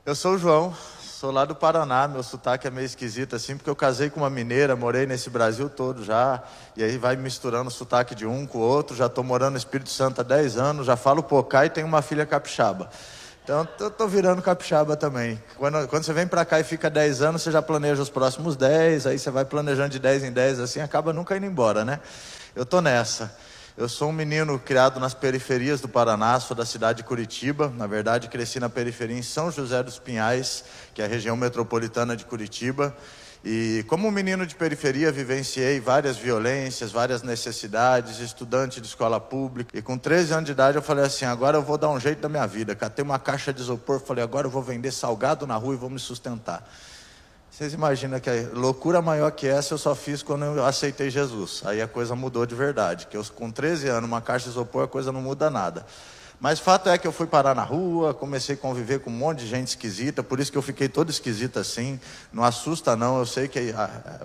Eu sou o João, sou lá do Paraná, meu sotaque é meio esquisito assim, porque eu casei com uma mineira, morei nesse Brasil todo já, e aí vai misturando o sotaque de um com o outro, já estou morando no Espírito Santo há 10 anos, já falo pocá e tenho uma filha capixaba. Então eu estou virando capixaba também. Quando você vem para cá e fica 10 anos, você já planeja os próximos 10, aí você vai planejando de 10 em 10, assim, acaba nunca indo embora, né? Eu estou nessa. Eu sou um menino criado nas periferias do Paraná, sou da cidade de Curitiba. Na verdade, cresci na periferia em São José dos Pinhais, que é a região metropolitana de Curitiba. E como um menino de periferia, vivenciei várias violências, várias necessidades, estudante de escola pública. E com 13 anos de idade eu falei assim, agora eu vou dar um jeito da minha vida. Catei uma caixa de isopor, falei, agora eu vou vender salgado na rua e vou me sustentar. Vocês imaginam que a loucura maior que essa eu só fiz quando eu aceitei Jesus. Aí a coisa mudou de verdade. Que eu com 13 anos, uma caixa de isopor, a coisa não muda nada. Mas fato é que eu fui parar na rua, comecei a conviver com um monte de gente esquisita, por isso que eu fiquei todo esquisito assim. Não assusta não, eu sei que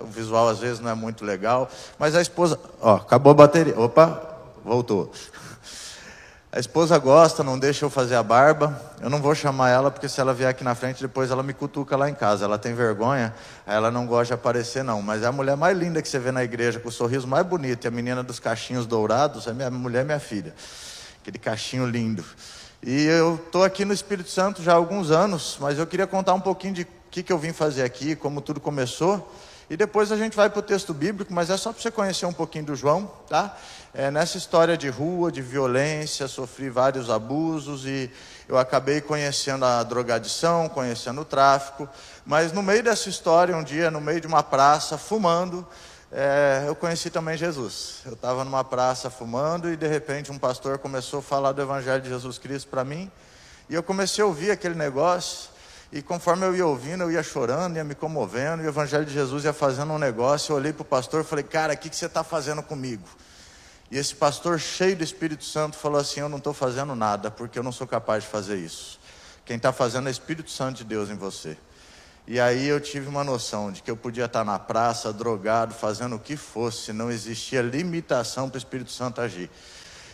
o visual às vezes não é muito legal. Mas a esposa... Ó, acabou a bateria. Opa, voltou. A esposa gosta, não deixa eu fazer a barba. Eu não vou chamar ela, porque se ela vier aqui na frente, depois ela me cutuca lá em casa. Ela tem vergonha, aí ela não gosta de aparecer não. Mas é a mulher mais linda que você vê na igreja, com o sorriso mais bonito. E a menina dos cachinhos dourados, é minha mulher, minha filha. Aquele cachinho lindo. E eu estou aqui no Espírito Santo já há alguns anos, mas eu queria contar um pouquinho de o que eu vim fazer aqui, como tudo começou. E depois a gente vai para o texto bíblico, mas é só para você conhecer um pouquinho do João, tá? Nessa história de rua, de violência, sofri vários abusos e eu acabei conhecendo a drogadição, conhecendo o tráfico. Mas no meio dessa história, um dia, no meio de uma praça, fumando, eu conheci também Jesus. Eu estava numa praça fumando e de repente um pastor começou a falar do Evangelho de Jesus Cristo para mim. E eu comecei a ouvir aquele negócio. E conforme eu ia ouvindo, eu ia chorando, ia me comovendo, e o Evangelho de Jesus ia fazendo um negócio. Eu olhei para o pastor e falei, cara, o que você está fazendo comigo? E esse pastor cheio do Espírito Santo falou assim, eu não estou fazendo nada, porque eu não sou capaz de fazer isso. Quem está fazendo é o Espírito Santo de Deus em você. E aí eu tive uma noção de que eu podia estar na praça, drogado, fazendo o que fosse, não existia limitação para o Espírito Santo agir.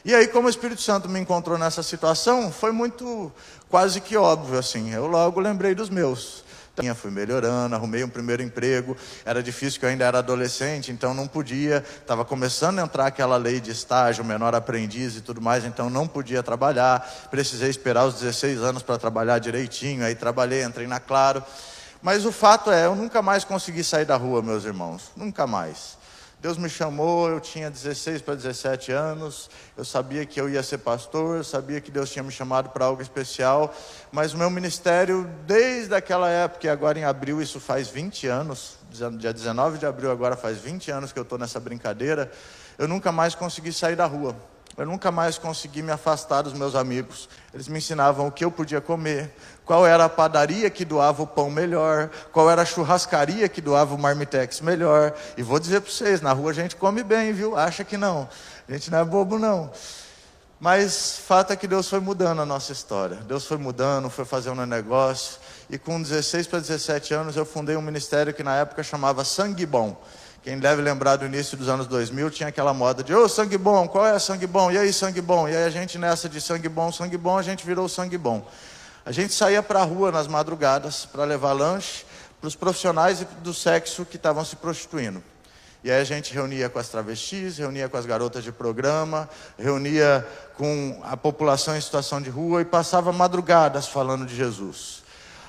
E aí, como o Espírito Santo me encontrou nessa situação, foi muito, quase que óbvio, assim. Eu logo lembrei dos meus. Fui melhorando, arrumei um primeiro emprego. Era difícil, que eu ainda era adolescente, então não podia. Estava começando a entrar aquela lei de estágio, menor aprendiz e tudo mais, então não podia trabalhar. Precisei esperar os 16 anos para trabalhar direitinho. Aí trabalhei, entrei na Claro. Mas o fato é, eu nunca mais consegui sair da rua, meus irmãos. Nunca mais. Deus me chamou, eu tinha 16 para 17 anos, eu sabia que eu ia ser pastor, eu sabia que Deus tinha me chamado para algo especial, mas o meu ministério, desde aquela época, e agora em abril, isso faz 20 anos, dia 19 de abril agora faz 20 anos que eu estou nessa brincadeira, eu nunca mais consegui sair da rua. Eu nunca mais consegui me afastar dos meus amigos. Eles me ensinavam o que eu podia comer, qual era a padaria que doava o pão melhor, qual era a churrascaria que doava o marmitex melhor. E vou dizer para vocês, na rua a gente come bem, viu? Acha que não. A gente não é bobo, não. Mas fato é que Deus foi mudando a nossa história. Deus foi mudando, foi fazendo um negócio. E com 16 para 17 anos eu fundei um ministério que na época chamava Sangue Bom. Quem deve lembrar do início dos anos 2000, tinha aquela moda de, ô, sangue bom, qual é sangue bom? E aí, sangue bom? E aí a gente nessa de sangue bom, a gente virou sangue bom. A gente saía para a rua nas madrugadas para levar lanche para os profissionais do sexo que estavam se prostituindo. E aí a gente reunia com as travestis, reunia com as garotas de programa, reunia com a população em situação de rua e passava madrugadas falando de Jesus.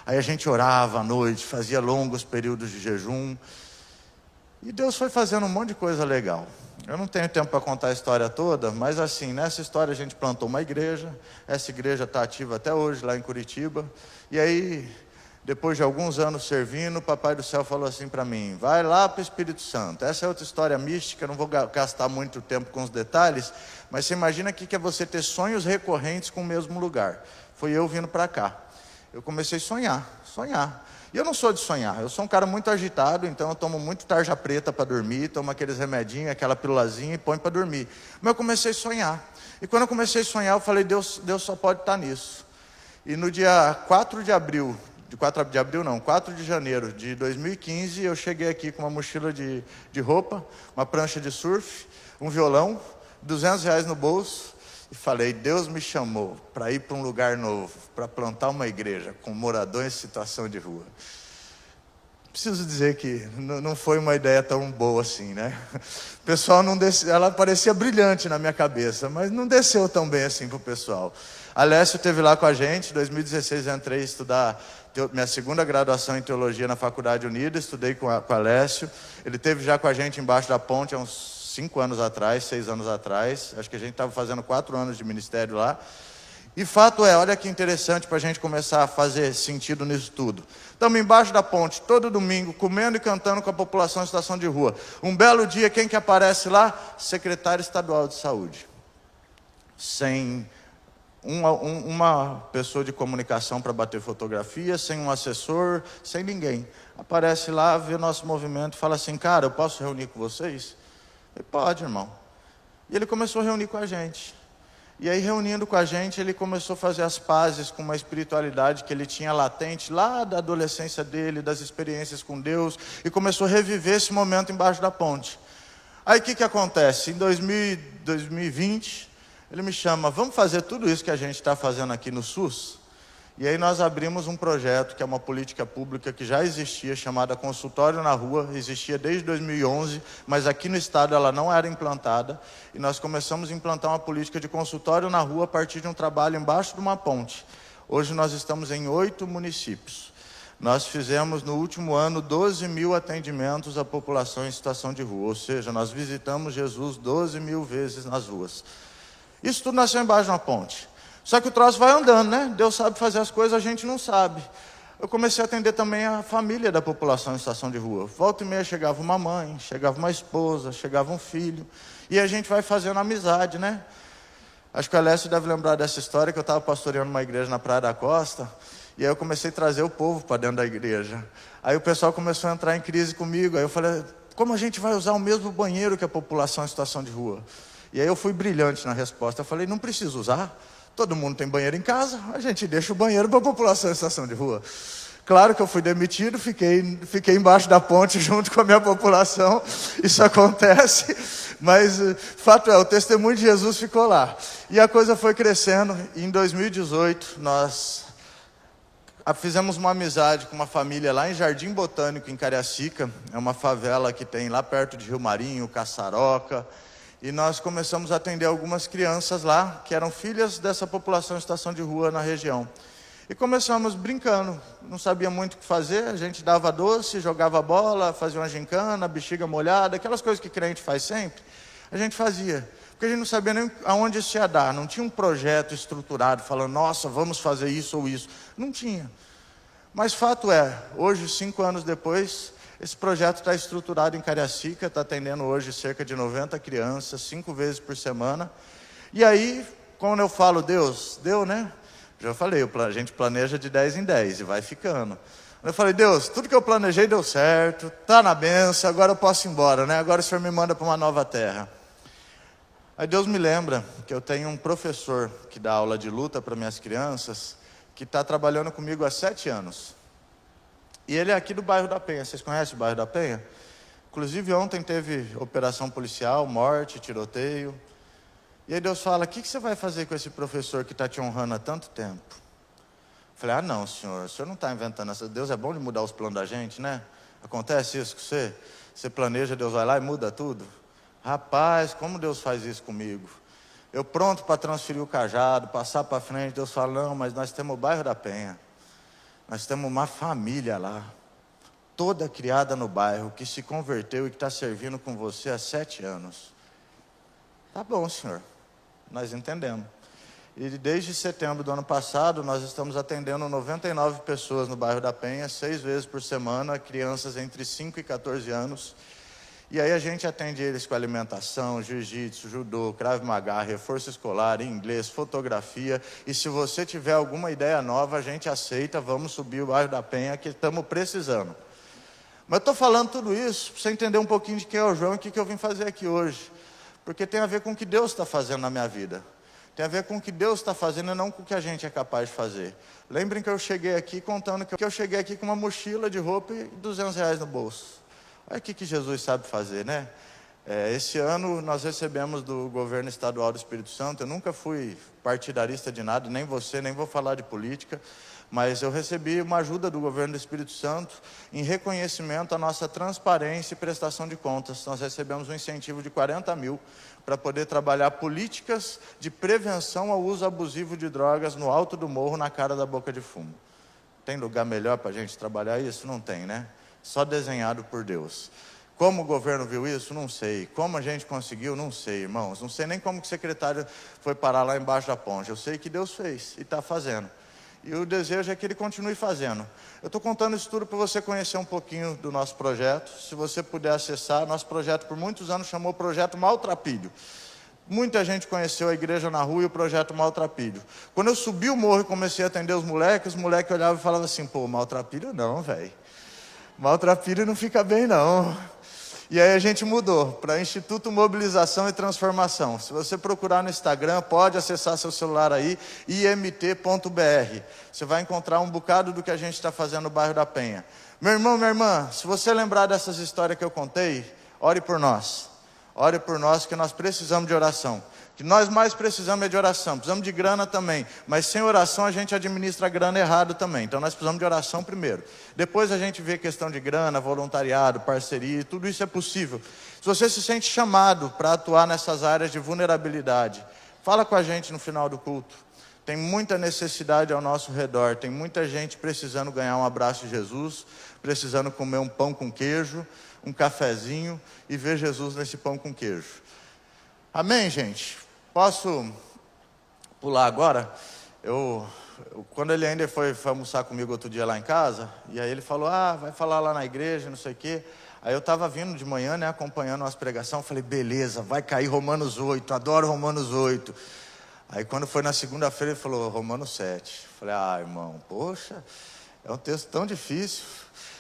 Aí a gente orava à noite, fazia longos períodos de jejum. E Deus foi fazendo um monte de coisa legal. Eu não tenho tempo para contar a história toda, mas assim, nessa história a gente plantou uma igreja. Essa igreja está ativa até hoje, lá em Curitiba. E aí, depois de alguns anos servindo, o Papai do Céu falou assim para mim, vai lá para o Espírito Santo. Essa é outra história mística, não vou gastar muito tempo com os detalhes, mas você imagina o que é você ter sonhos recorrentes com o mesmo lugar. Foi eu vindo para cá. Eu comecei a sonhar. E eu não sou de sonhar, eu sou um cara muito agitado, então eu tomo muito tarja preta para dormir, tomo aqueles remedinhos, aquela pílulazinha e ponho para dormir. Mas eu comecei a sonhar. E quando eu comecei a sonhar, eu falei, Deus só pode estar nisso. E no dia 4 de janeiro de 2015, eu cheguei aqui com uma mochila de roupa, uma prancha de surf, um violão, R$200 no bolso, e falei, Deus me chamou para ir para um lugar novo, para plantar uma igreja com moradores em situação de rua. Preciso dizer que não foi uma ideia tão boa assim, né? O pessoal não desceu, ela parecia brilhante na minha cabeça, mas não desceu tão bem assim para o pessoal. Alessio esteve lá com a gente, em 2016 eu entrei a estudar minha segunda graduação em teologia na Faculdade Unida, estudei com Alessio. Ele esteve já com a gente embaixo da ponte há uns 5 anos atrás, 6 anos atrás. Acho que a gente estava fazendo 4 anos de ministério lá. E fato é, olha que interessante para a gente começar a fazer sentido nisso tudo. Estamos embaixo da ponte, todo domingo, comendo e cantando com a população em situação de rua. Um belo dia, quem que aparece lá? Secretário Estadual de Saúde. Sem uma pessoa de comunicação para bater fotografia, sem um assessor, sem ninguém. Aparece lá, vê nosso movimento e fala assim, cara, eu posso reunir com vocês? Ele pode, irmão. E ele começou a reunir com a gente. E aí, reunindo com a gente, ele começou a fazer as pazes com uma espiritualidade que ele tinha latente lá da adolescência dele, das experiências com Deus, e começou a reviver esse momento embaixo da ponte. Aí o que acontece? Em 2020, ele me chama, vamos fazer tudo isso que a gente está fazendo aqui no SUS? E aí nós abrimos um projeto, que é uma política pública que já existia, chamada Consultório na Rua, existia desde 2011, mas aqui no estado ela não era implantada, e nós começamos a implantar uma política de consultório na rua a partir de um trabalho embaixo de uma ponte. Hoje nós estamos em 8 municípios. Nós fizemos no último ano 12 mil atendimentos à população em situação de rua, ou seja, nós visitamos Jesus 12 mil vezes nas ruas. Isso tudo nasceu embaixo de uma ponte. Só que o troço vai andando, né? Deus sabe fazer as coisas, a gente não sabe. Eu comecei a atender também a família da população em situação de rua. Volta e meia chegava uma mãe, chegava uma esposa, chegava um filho. E a gente vai fazendo amizade, né? Acho que o Alessio deve lembrar dessa história, que eu estava pastoreando uma igreja na Praia da Costa. E aí eu comecei a trazer o povo para dentro da igreja. Aí o pessoal começou a entrar em crise comigo. Aí eu falei, como a gente vai usar o mesmo banheiro que a população em situação de rua? E aí eu fui brilhante na resposta. Eu falei, não preciso usar. Todo mundo tem banheiro em casa, a gente deixa o banheiro para a população em situação de rua. Claro que eu fui demitido, fiquei embaixo da ponte junto com a minha população, isso acontece, mas fato é, o testemunho de Jesus ficou lá. E a coisa foi crescendo, e em 2018 nós fizemos uma amizade com uma família lá em Jardim Botânico, em Cariacica, é uma favela que tem lá perto de Rio Marinho, Caçaroca. E nós começamos a atender algumas crianças lá, que eram filhas dessa população em situação de rua na região. E começamos brincando, não sabia muito o que fazer, a gente dava doce, jogava bola, fazia uma gincana, bexiga molhada, aquelas coisas que crente faz sempre, a gente fazia. Porque a gente não sabia nem aonde isso ia dar, não tinha um projeto estruturado, falando, nossa, vamos fazer isso ou isso. Não tinha. Mas fato é, hoje, 5 anos depois, esse projeto está estruturado em Cariacica, está atendendo hoje cerca de 90 crianças, 5 vezes por semana. E aí, quando eu falo, Deus, deu, né? Já falei, a gente planeja de 10 em 10 e vai ficando. Eu falei, Deus, tudo que eu planejei deu certo, está na bênção, agora eu posso ir embora, né? Agora o Senhor me manda para uma nova terra. Aí Deus me lembra que eu tenho um professor que dá aula de luta para minhas crianças, que está trabalhando comigo há 7 anos. E ele é aqui do bairro da Penha. Vocês conhecem o bairro da Penha? Inclusive ontem teve operação policial, morte, tiroteio. E aí Deus fala, o que você vai fazer com esse professor que está te honrando há tanto tempo? Eu falei, não senhor, o senhor não está inventando essa... Deus é bom de mudar os planos da gente, né? Acontece isso com você? Você planeja, Deus vai lá e muda tudo? Rapaz, como Deus faz isso comigo? Eu pronto para transferir o cajado, passar para frente, Deus fala, não, mas nós temos o bairro da Penha. Nós temos uma família lá, toda criada no bairro, que se converteu e que está servindo com você há 7 anos. Tá bom, senhor, nós entendemos. E desde setembro do ano passado, nós estamos atendendo 99 pessoas no bairro da Penha, 6 vezes por semana, crianças entre 5 e 14 anos. E aí a gente atende eles com alimentação, jiu-jitsu, judô, krav maga, reforço escolar, inglês, fotografia. E se você tiver alguma ideia nova, a gente aceita, vamos subir o bairro da Penha, que estamos precisando. Mas eu estou falando tudo isso para você entender um pouquinho de quem é o João e o que eu vim fazer aqui hoje. Porque tem a ver com o que Deus está fazendo na minha vida. Tem a ver com o que Deus está fazendo e não com o que a gente é capaz de fazer. Lembrem que eu cheguei aqui contando que eu cheguei aqui com uma mochila de roupa e R$200 no bolso. Olha o que Jesus sabe fazer, né? Esse ano nós recebemos do governo estadual do Espírito Santo, eu nunca fui partidarista de nada, nem você, nem vou falar de política, mas eu recebi uma ajuda do governo do Espírito Santo em reconhecimento à nossa transparência e prestação de contas. Nós recebemos um incentivo de 40 mil para poder trabalhar políticas de prevenção ao uso abusivo de drogas no alto do morro, na cara da boca de fumo. Tem lugar melhor para a gente trabalhar isso? Não tem, né? Só desenhado por Deus. Como o governo viu isso? Não sei. Como a gente conseguiu? Não sei, irmãos. Não sei nem como que o secretário foi parar lá embaixo da ponte. Eu sei que Deus fez e está fazendo. E o desejo é que Ele continue fazendo. Eu estou contando isso tudo para você conhecer um pouquinho do nosso projeto. Se você puder acessar, nosso projeto por muitos anos chamou Projeto Maltrapilho. Muita gente conheceu a igreja na rua e o projeto Maltrapilho. Quando eu subi o morro e comecei a atender os moleques olhavam e falavam assim, pô, maltrapilho não, velho. Maltrapilho não fica bem não. E aí a gente mudou para Instituto Mobilização e Transformação. Se você procurar no Instagram, pode acessar seu celular aí, imt.br. Você vai encontrar um bocado do que a gente está fazendo no bairro da Penha. Meu irmão, minha irmã, se você lembrar dessas histórias que eu contei, ore por nós. Ore por nós, que nós precisamos de oração. O que nós mais precisamos é de oração. Precisamos de grana também. Mas sem oração a gente administra a grana errado também. Então nós precisamos de oração primeiro. Depois a gente vê questão de grana, voluntariado, parceria. Tudo isso é possível. Se você se sente chamado para atuar nessas áreas de vulnerabilidade, fala com a gente no final do culto. Tem muita necessidade ao nosso redor. Tem muita gente precisando ganhar um abraço de Jesus. Precisando comer um pão com queijo, um cafezinho e ver Jesus nesse pão com queijo. Amém, gente? Posso pular agora? Quando ele ainda foi almoçar comigo outro dia lá em casa, e aí ele falou, vai falar lá na igreja, não sei o quê. Aí eu estava vindo de manhã, né, acompanhando umas pregações, falei, beleza, vai cair Romanos 8, adoro Romanos 8. Aí quando foi na segunda-feira ele falou, Romanos 7. Falei, irmão, poxa, é um texto tão difícil.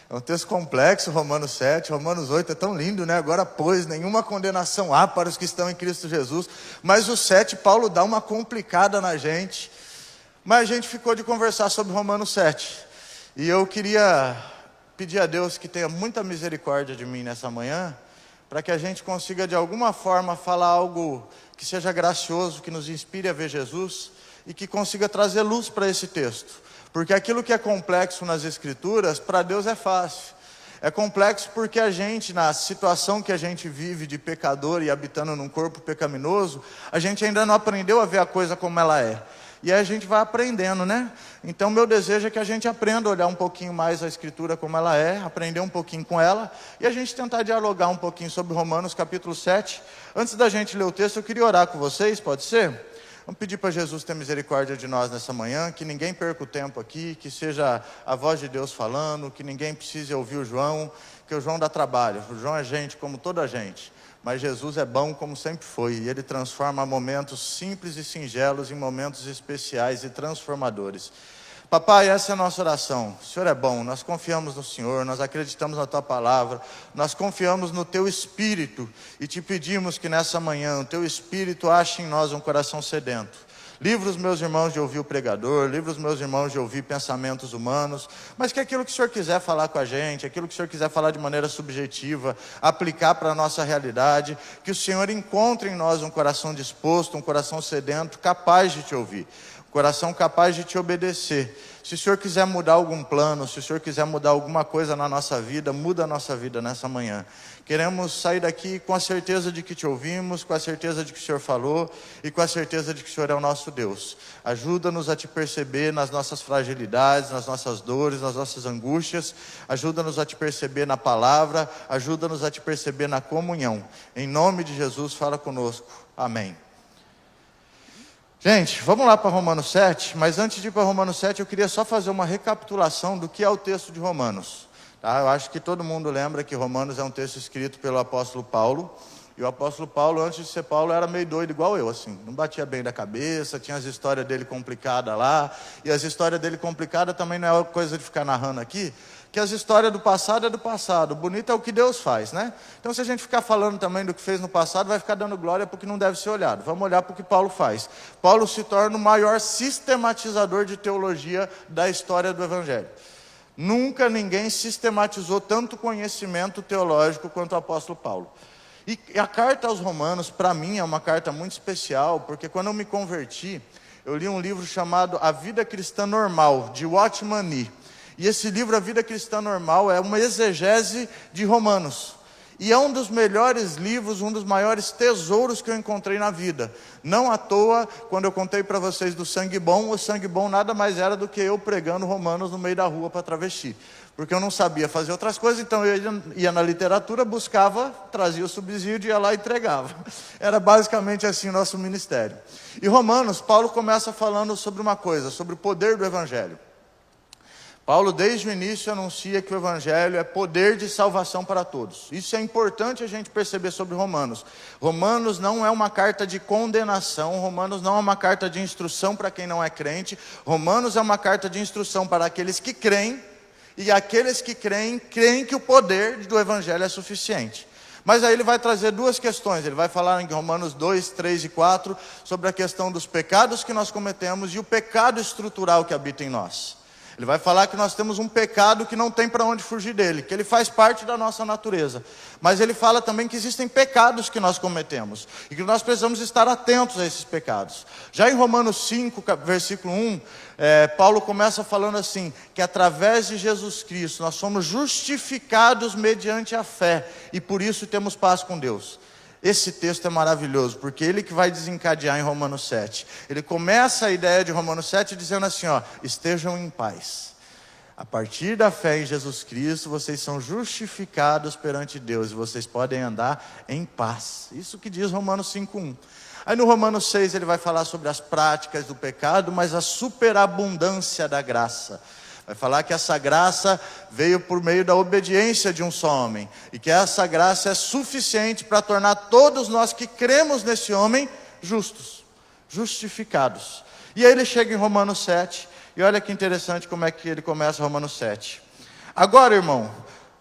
É um texto complexo, Romanos 7, Romanos 8 é tão lindo, né? Agora, pois, nenhuma condenação há para os que estão em Cristo Jesus. Mas o 7, Paulo dá uma complicada na gente. Mas a gente ficou de conversar sobre Romanos 7. E eu queria pedir a Deus que tenha muita misericórdia de mim nessa manhã, para que a gente consiga de alguma forma falar algo que seja gracioso, que nos inspire a ver Jesus e que consiga trazer luz para esse texto. Porque aquilo que é complexo nas Escrituras, para Deus é fácil. É complexo porque a gente, na situação que a gente vive de pecador e habitando num corpo pecaminoso, a gente ainda não aprendeu a ver a coisa como ela é. E aí a gente vai aprendendo, né? Então meu desejo é que a gente aprenda a olhar um pouquinho mais a Escritura como ela é, aprender um pouquinho com ela, e a gente tentar dialogar um pouquinho sobre Romanos capítulo 7. Antes da gente ler o texto, eu queria orar com vocês, pode ser? Vamos pedir para Jesus ter misericórdia de nós nessa manhã, que ninguém perca o tempo aqui, que seja a voz de Deus falando, que ninguém precise ouvir o João, que o João dá trabalho. O João é gente como toda a gente, mas Jesus é bom como sempre foi, e Ele transforma momentos simples e singelos em momentos especiais e transformadores. Papai, essa é a nossa oração. O Senhor é bom, nós confiamos no Senhor, nós acreditamos na Tua palavra, nós confiamos no Teu Espírito e te pedimos que nessa manhã o Teu Espírito ache em nós um coração sedento. Livra os meus irmãos de ouvir o pregador, livra os meus irmãos de ouvir pensamentos humanos, mas que aquilo que o Senhor quiser falar com a gente, aquilo que o Senhor quiser falar de maneira subjetiva, aplicar para a nossa realidade, que o Senhor encontre em nós um coração disposto, um coração sedento, capaz de te ouvir. Coração capaz de te obedecer. Se o Senhor quiser mudar algum plano, se o Senhor quiser mudar alguma coisa na nossa vida, muda a nossa vida nessa manhã. Queremos sair daqui com a certeza de que te ouvimos, com a certeza de que o Senhor falou e com a certeza de que o Senhor é o nosso Deus. Ajuda-nos a te perceber nas nossas fragilidades, nas nossas dores, nas nossas angústias. Ajuda-nos a te perceber na palavra, ajuda-nos a te perceber na comunhão. Em nome de Jesus, fala conosco. Amém. Gente, vamos lá para Romanos 7, mas antes de ir para Romanos 7, eu queria só fazer uma recapitulação do que é o texto de Romanos. Tá? Eu acho que todo mundo lembra que Romanos é um texto escrito pelo apóstolo Paulo, e o apóstolo Paulo, antes de ser Paulo, era meio doido igual eu, assim, não batia bem da cabeça, tinha as histórias dele complicadas lá, e as histórias dele complicadas também não é coisa de ficar narrando aqui, que as histórias do passado é do passado, o bonito é o que Deus faz, né? Então se a gente ficar falando também do que fez no passado, vai ficar dando glória para o que não deve ser olhado. Vamos olhar para o que Paulo faz. Paulo se torna o maior sistematizador de teologia da história do Evangelho. Nunca ninguém sistematizou tanto conhecimento teológico quanto o apóstolo Paulo. E a carta aos Romanos, para mim, é uma carta muito especial, porque quando eu me converti, eu li um livro chamado A Vida Cristã Normal, de Watchman Nee. E esse livro, A Vida Cristã Normal, é uma exegese de Romanos. E é um dos melhores livros, um dos maiores tesouros que eu encontrei na vida. Não à toa, quando eu contei para vocês do sangue bom, o sangue bom nada mais era do que eu pregando Romanos no meio da rua para travesti. Porque eu não sabia fazer outras coisas, então eu ia na literatura, buscava, trazia o subsídio, ia lá e entregava. Era basicamente assim o nosso ministério. E Romanos, Paulo começa falando sobre uma coisa, sobre o poder do Evangelho. Paulo, desde o início, anuncia que o Evangelho é poder de salvação para todos. Isso é importante a gente perceber sobre Romanos. Romanos não é uma carta de condenação, Romanos não é uma carta de instrução para quem não é crente, Romanos é uma carta de instrução para aqueles que creem, e aqueles que creem, creem que o poder do Evangelho é suficiente. Mas aí ele vai trazer duas questões, ele vai falar em Romanos 2, 3 e 4, sobre a questão dos pecados que nós cometemos e o pecado estrutural que habita em nós. Ele vai falar que nós temos um pecado que não tem para onde fugir dele, que ele faz parte da nossa natureza. Mas ele fala também que existem pecados que nós cometemos e que nós precisamos estar atentos a esses pecados. Já em Romanos 5, versículo 1, Paulo começa falando assim, que através de Jesus Cristo nós somos justificados mediante a fé e por isso temos paz com Deus. Esse texto é maravilhoso, porque ele que vai desencadear em Romanos 7. Ele começa a ideia de Romanos 7 dizendo assim, estejam em paz. A partir da fé em Jesus Cristo, vocês são justificados perante Deus, e vocês podem andar em paz. Isso que diz Romanos 5:1. Aí no Romanos 6 ele vai falar sobre as práticas do pecado, mas a superabundância da graça. Vai falar que essa graça veio por meio da obediência de um só homem. E que essa graça é suficiente para tornar todos nós que cremos nesse homem justos, justificados. E aí ele chega em Romanos 7. E olha que interessante como é que ele começa Romanos 7. Agora, irmão,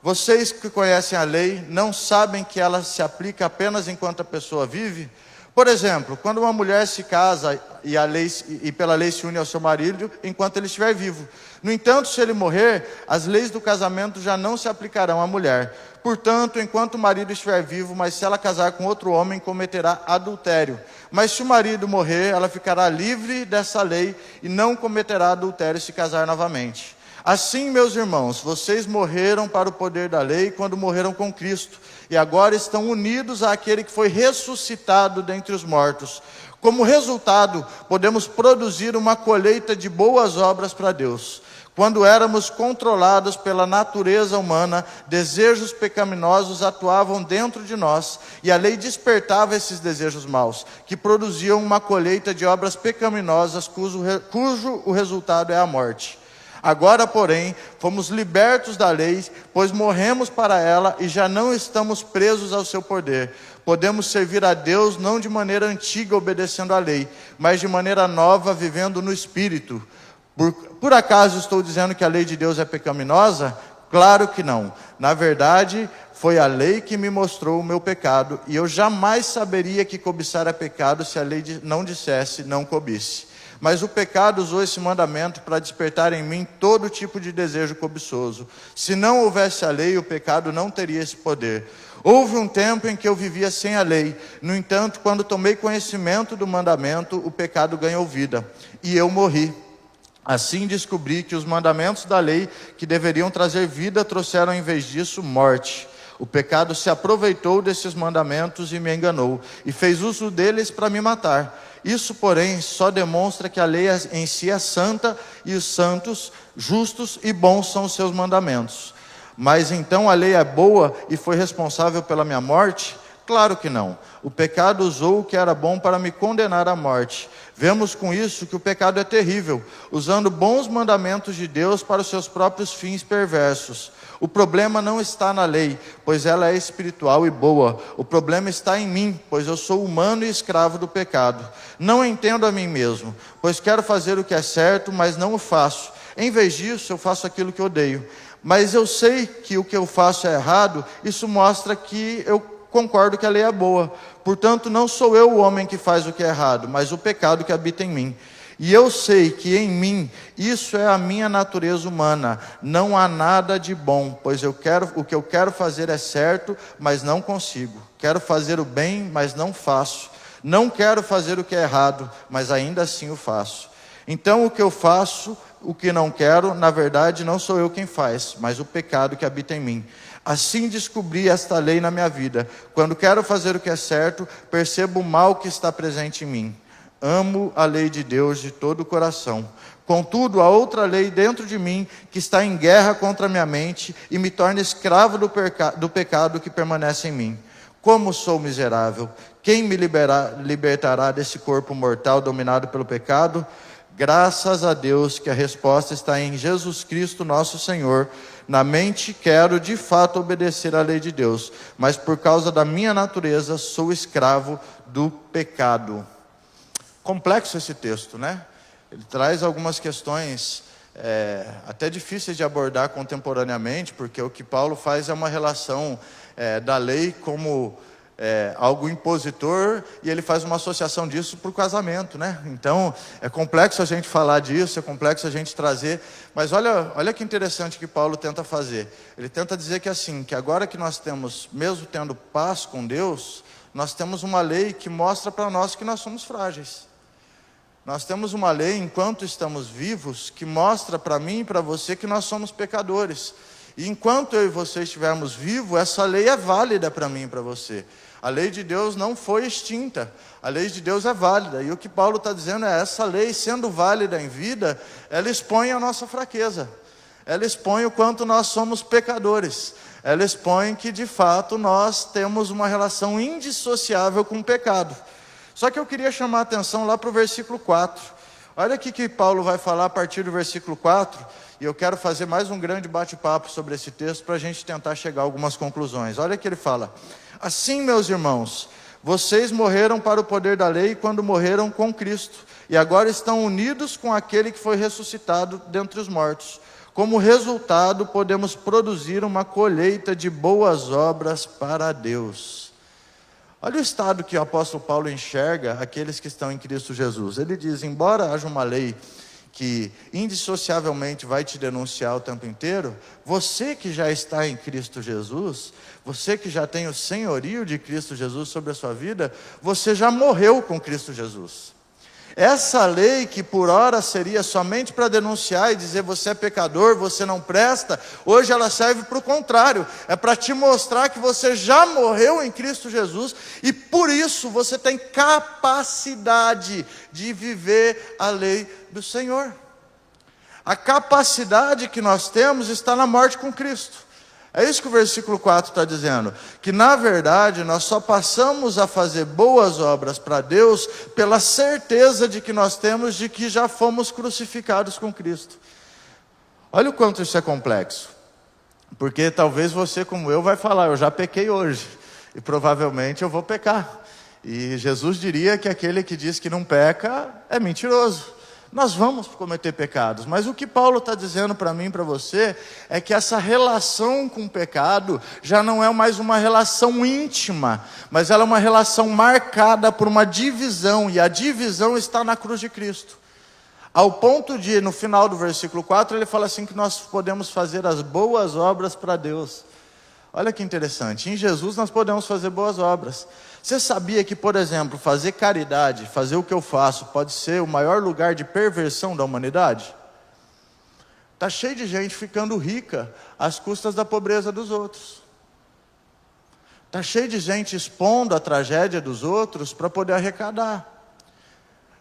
vocês que conhecem a lei, não sabem que ela se aplica apenas enquanto a pessoa vive? Por exemplo, quando uma mulher se casa e pela lei se une ao seu marido enquanto ele estiver vivo. No entanto, se ele morrer, as leis do casamento já não se aplicarão à mulher. Portanto, enquanto o marido estiver vivo, mas se ela casar com outro homem, cometerá adultério. Mas se o marido morrer, ela ficará livre dessa lei e não cometerá adultério se casar novamente. Assim, meus irmãos, vocês morreram para o poder da lei quando morreram com Cristo, e agora estão unidos àquele que foi ressuscitado dentre os mortos. Como resultado, podemos produzir uma colheita de boas obras para Deus. Quando éramos controlados pela natureza humana, desejos pecaminosos atuavam dentro de nós, e a lei despertava esses desejos maus, que produziam uma colheita de obras pecaminosas, cujo o resultado é a morte. Agora, porém, fomos libertos da lei, pois morremos para ela e já não estamos presos ao seu poder. Podemos servir a Deus não de maneira antiga, obedecendo à lei, mas de maneira nova, vivendo no Espírito. Por acaso estou dizendo que a lei de Deus é pecaminosa? Claro que não. Na verdade, foi a lei que me mostrou o meu pecado, e eu jamais saberia que cobiçar é pecado se a lei não dissesse, não cobice. Mas o pecado usou esse mandamento para despertar em mim todo tipo de desejo cobiçoso. Se não houvesse a lei, o pecado não teria esse poder. Houve um tempo em que eu vivia sem a lei. No entanto, quando tomei conhecimento do mandamento, o pecado ganhou vida, e eu morri. Assim descobri que os mandamentos da lei, que deveriam trazer vida, trouxeram em vez disso morte. O pecado se aproveitou desses mandamentos e me enganou, e fez uso deles para me matar. Isso, porém, só demonstra que a lei em si é santa, e os santos, justos e bons são os seus mandamentos. Mas então a lei é boa e foi responsável pela minha morte? Claro que não. O pecado usou o que era bom para me condenar à morte. Vemos com isso que o pecado é terrível, usando bons mandamentos de Deus para os seus próprios fins perversos. O problema não está na lei, pois ela é espiritual e boa. O problema está em mim, pois eu sou humano e escravo do pecado. Não entendo a mim mesmo, pois quero fazer o que é certo, mas não o faço. Em vez disso, eu faço aquilo que odeio. Mas eu sei que o que eu faço é errado, isso mostra que eu concordo que a lei é boa. Portanto, não sou eu o homem que faz o que é errado, mas o pecado que habita em mim. E eu sei que em mim, isso é a minha natureza humana, não há nada de bom, pois o que eu quero fazer é certo, mas não consigo. Quero fazer o bem, mas não faço. Não quero fazer o que é errado, mas ainda assim o faço. Então o que eu faço, o que não quero, na verdade não sou eu quem faz, mas o pecado que habita em mim. Assim descobri esta lei na minha vida. Quando quero fazer o que é certo, percebo o mal que está presente em mim. Amo a lei de Deus de todo o coração. Contudo, há outra lei dentro de mim que está em guerra contra a minha mente e me torna escravo do pecado que permanece em mim. Como sou miserável! Quem me libertará desse corpo mortal dominado pelo pecado? Graças a Deus que a resposta está em Jesus Cristo nosso Senhor. Na mente quero de fato obedecer à lei de Deus, mas por causa da minha natureza sou escravo do pecado. Complexo esse texto, né? Ele traz algumas questões até difíceis de abordar contemporaneamente, porque o que Paulo faz é uma relação da lei como algo impositor, e ele faz uma associação disso para o casamento, né? Então é complexo a gente falar disso, é complexo a gente trazer, mas olha que interessante que Paulo tenta fazer. Ele tenta dizer que assim, que agora que nós temos, mesmo tendo paz com Deus, nós temos uma lei que mostra para nós que nós somos frágeis. Nós temos uma lei, enquanto estamos vivos, que mostra para mim e para você que nós somos pecadores. E enquanto eu e você estivermos vivos, essa lei é válida para mim e para você. A lei de Deus não foi extinta. A lei de Deus é válida. E o que Paulo está dizendo é, essa lei, sendo válida em vida, ela expõe a nossa fraqueza. Ela expõe o quanto nós somos pecadores. Ela expõe que, de fato, nós temos uma relação indissociável com o pecado. Só que eu queria chamar a atenção lá para o versículo 4. Olha aqui que Paulo vai falar a partir do versículo 4, e eu quero fazer mais um grande bate-papo sobre esse texto para a gente tentar chegar a algumas conclusões. Olha que ele fala: assim, meus irmãos, vocês morreram para o poder da lei quando morreram com Cristo, e agora estão unidos com aquele que foi ressuscitado dentre os mortos. Como resultado, podemos produzir uma colheita de boas obras para Deus. Olha o estado que o apóstolo Paulo enxerga aqueles que estão em Cristo Jesus. Ele diz, embora haja uma lei que indissociavelmente vai te denunciar o tempo inteiro, você que já está em Cristo Jesus, você que já tem o senhorio de Cristo Jesus sobre a sua vida, você já morreu com Cristo Jesus. Essa lei que por hora seria somente para denunciar e dizer você é pecador, você não presta, hoje ela serve para o contrário, é para te mostrar que você já morreu em Cristo Jesus e por isso você tem capacidade de viver a lei do Senhor. A capacidade que nós temos está na morte com Cristo. É isso que o versículo 4 está dizendo, que na verdade nós só passamos a fazer boas obras para Deus pela certeza de que nós temos de que já fomos crucificados com Cristo. Olha o quanto isso é complexo, porque talvez você como eu vai falar, eu já pequei hoje, e provavelmente eu vou pecar, e Jesus diria que aquele que diz que não peca é mentiroso. Nós vamos cometer pecados, mas o que Paulo está dizendo para mim e para você é que essa relação com o pecado já não é mais uma relação íntima, mas ela é uma relação marcada por uma divisão, e a divisão está na cruz de Cristo. Ao ponto de, no final do versículo 4, ele fala assim que nós podemos fazer as boas obras para Deus. Olha que interessante, em Jesus nós podemos fazer boas obras. Você sabia que, por exemplo, fazer caridade, fazer o que eu faço, pode ser o maior lugar de perversão da humanidade? Está cheio de gente ficando rica às custas da pobreza dos outros. Está cheio de gente expondo a tragédia dos outros para poder arrecadar.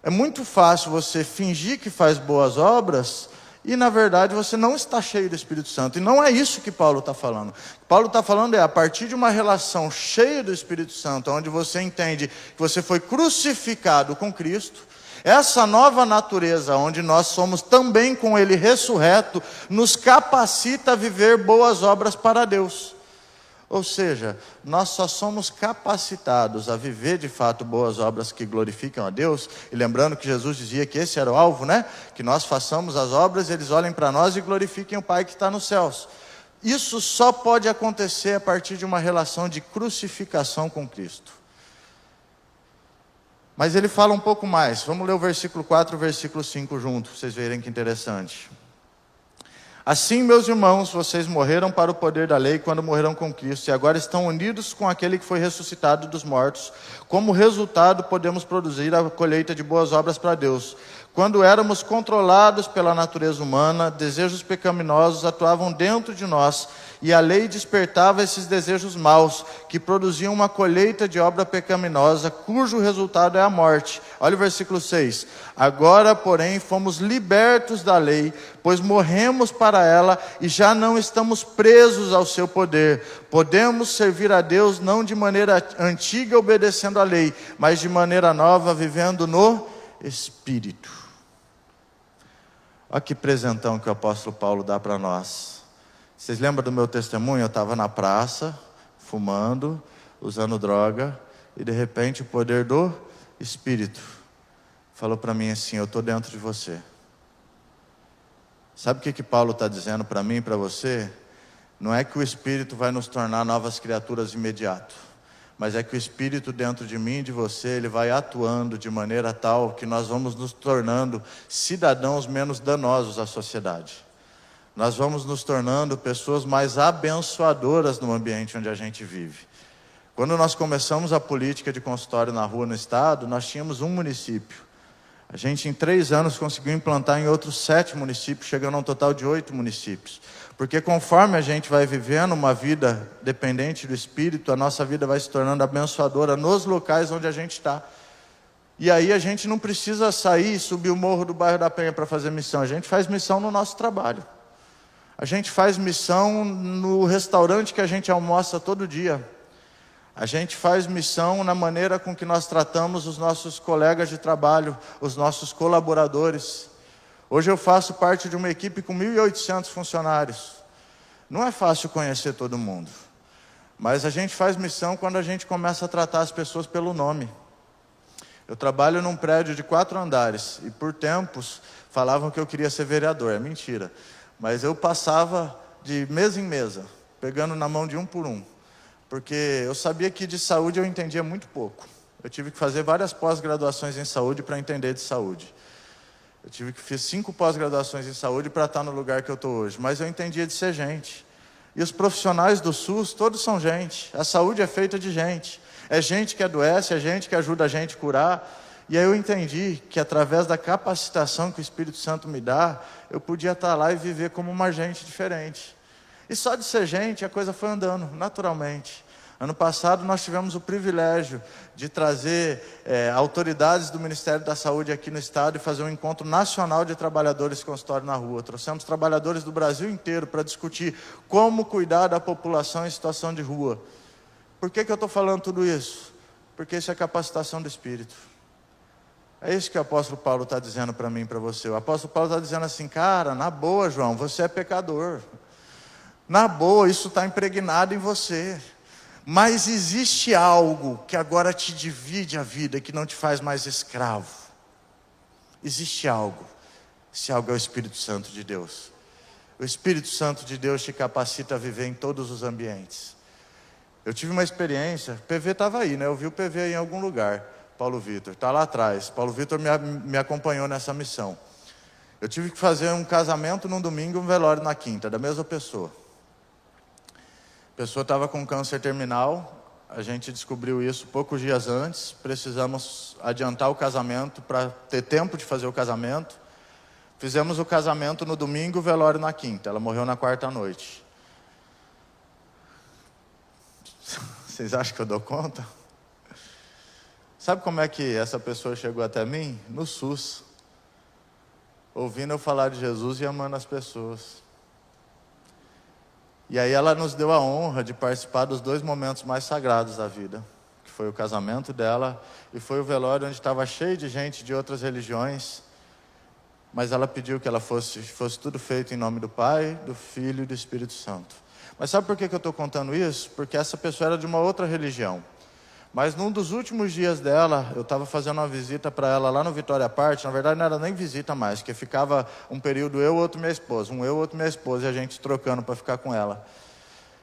É muito fácil você fingir que faz boas obras e na verdade você não está cheio do Espírito Santo. E não é isso que Paulo está falando. O que Paulo está falando é a partir de uma relação cheia do Espírito Santo, onde você entende que você foi crucificado com Cristo, essa nova natureza, onde nós somos também com Ele ressurreto, nos capacita a viver boas obras para Deus. Ou seja, nós só somos capacitados a viver de fato boas obras que glorificam a Deus. E lembrando que Jesus dizia que esse era o alvo, né? Que nós façamos as obras, eles olhem para nós e glorifiquem o Pai que está nos céus. Isso só pode acontecer a partir de uma relação de crucificação com Cristo. Mas ele fala um pouco mais. Vamos ler o versículo 4 e o versículo 5 junto, para vocês verem que interessante. Assim, meus irmãos, vocês morreram para o poder da lei quando morreram com Cristo, e agora estão unidos com aquele que foi ressuscitado dos mortos. Como resultado, podemos produzir a colheita de boas obras para Deus. Quando éramos controlados pela natureza humana, desejos pecaminosos atuavam dentro de nós, e a lei despertava esses desejos maus, que produziam uma colheita de obra pecaminosa, cujo resultado é a morte. Olha o versículo 6. Agora, porém, fomos libertos da lei, pois morremos para ela e já não estamos presos ao seu poder. Podemos servir a Deus não de maneira antiga, obedecendo à lei, mas de maneira nova, vivendo no Espírito. Olha que presentão que o apóstolo Paulo dá para nós. Vocês lembram do meu testemunho? Eu estava na praça, fumando, usando droga, e de repente o poder do Espírito falou para mim assim: eu estou dentro de você. Sabe o que Paulo está dizendo para mim e para você? Não é que o Espírito vai nos tornar novas criaturas de imediato, mas é que o Espírito dentro de mim e de você, ele vai atuando de maneira tal que nós vamos nos tornando cidadãos menos danosos à sociedade. Nós vamos nos tornando pessoas mais abençoadoras no ambiente onde a gente vive. Quando nós começamos a política de consultório na rua no estado, nós tínhamos um município. A gente em 3 anos conseguiu implantar em outros 7 municípios, chegando a um total de 8 municípios. Porque conforme a gente vai vivendo uma vida dependente do Espírito, a nossa vida vai se tornando abençoadora nos locais onde a gente está. E aí a gente não precisa sair e subir o morro do bairro da Penha para fazer missão. A gente faz missão no nosso trabalho. A gente faz missão no restaurante que a gente almoça todo dia. A gente faz missão na maneira com que nós tratamos os nossos colegas de trabalho, os nossos colaboradores. Hoje eu faço parte de uma equipe com 1.800 funcionários. Não é fácil conhecer todo mundo, mas a gente faz missão quando a gente começa a tratar as pessoas pelo nome. Eu trabalho num prédio de 4 andares e por tempos falavam que eu queria ser vereador. É mentira. Mas eu passava de mesa em mesa, pegando na mão de um por um, porque eu sabia que de saúde eu entendia muito pouco. Eu tive que fazer várias pós-graduações em saúde para entender de saúde. Eu fiz 5 pós-graduações em saúde para estar no lugar que eu estou hoje, mas eu entendia de ser gente. E os profissionais do SUS, todos são gente. A saúde é feita de gente. É gente que adoece, é gente que ajuda a gente a curar. E aí eu entendi que através da capacitação que o Espírito Santo me dá, eu podia estar lá e viver como uma gente diferente. E só de ser gente, a coisa foi andando naturalmente. Ano passado nós tivemos o privilégio de trazer autoridades do Ministério da Saúde aqui no estado e fazer um encontro nacional de trabalhadores de consultório na rua. Trouxemos trabalhadores do Brasil inteiro para discutir como cuidar da população em situação de rua. Por que eu estou falando tudo isso? Porque isso é capacitação do Espírito. É isso que o apóstolo Paulo está dizendo para mim e para você. O apóstolo Paulo está dizendo assim: cara, na boa, João, você é pecador. Na boa, isso está impregnado em você. Mas existe algo que agora te divide a vida, que não te faz mais escravo. Existe algo. Esse algo é o Espírito Santo de Deus. O Espírito Santo de Deus te capacita a viver em todos os ambientes. Eu tive uma experiência, o PV estava aí, né? Eu vi o PV aí em algum lugar, Paulo Vitor, está lá atrás. Paulo Vitor me acompanhou nessa missão. Eu tive que fazer um casamento num domingo e um velório na quinta, da mesma pessoa. A pessoa estava com câncer terminal, a gente descobriu isso poucos dias antes, precisamos adiantar o casamento para ter tempo de fazer o casamento. Fizemos o casamento no domingo, o velório na quinta, ela morreu na quarta noite. Vocês acham que eu dou conta? Sabe como é que essa pessoa chegou até mim? No SUS, ouvindo eu falar de Jesus e amando as pessoas. E aí ela nos deu a honra de participar dos 2 momentos mais sagrados da vida, que foi o casamento dela e foi o velório onde estava cheio de gente de outras religiões, mas ela pediu que ela fosse tudo feito em nome do Pai, do Filho e do Espírito Santo. Mas sabe por que eu estou contando isso? Porque essa pessoa era de uma outra religião. Mas num dos últimos dias dela, eu estava fazendo uma visita para ela lá no Vitória Parte. Na verdade não era nem visita mais, porque ficava um período eu, outro minha esposa, um eu, outro minha esposa, e a gente trocando para ficar com ela.